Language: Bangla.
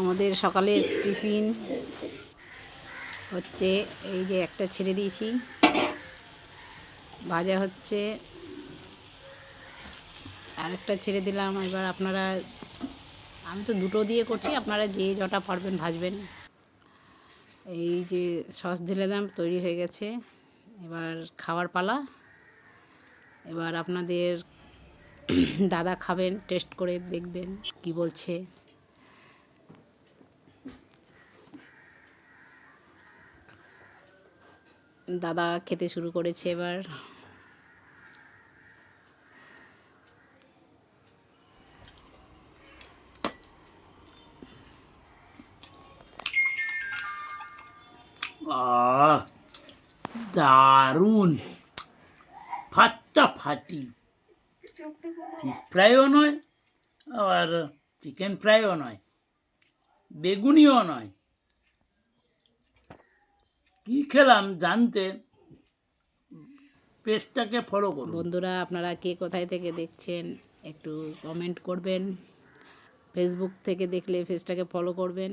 আমাদের সকালের টিফিন হচ্ছে এই যে একটা ছেড়ে দিয়েছি, ভাজা হচ্ছে, আরেকটা ছেড়ে দিলাম। এবার আপনারা, আমি তো দুটো দিয়ে করছি, আপনারা যে যটা পারবেন ভাজবেন। এই যে সস ঢেলে দিলাম, তৈরি হয়ে গেছে। এবার খাওয়ার পালা। এবার আপনাদের দাদা খাবেন, টেস্ট করে দেখবেন কি বলছে। দাদা খেতে শুরু করেছে এবার। আহ দারুণ, ফাটাফাটি। ফিশ ফ্রাইও নয়, আবার চিকেন ফ্রাইও নয়, বেগুনিও নয়। কি খেলাম জানতে পেজটাকে ফলো করুন। বন্ধুরা, আপনারা কে কোথায় থেকে দেখছেন একটু কমেন্ট করবেন। ফেসবুক থেকে দেখলে পেজটাকে ফলো করবেন।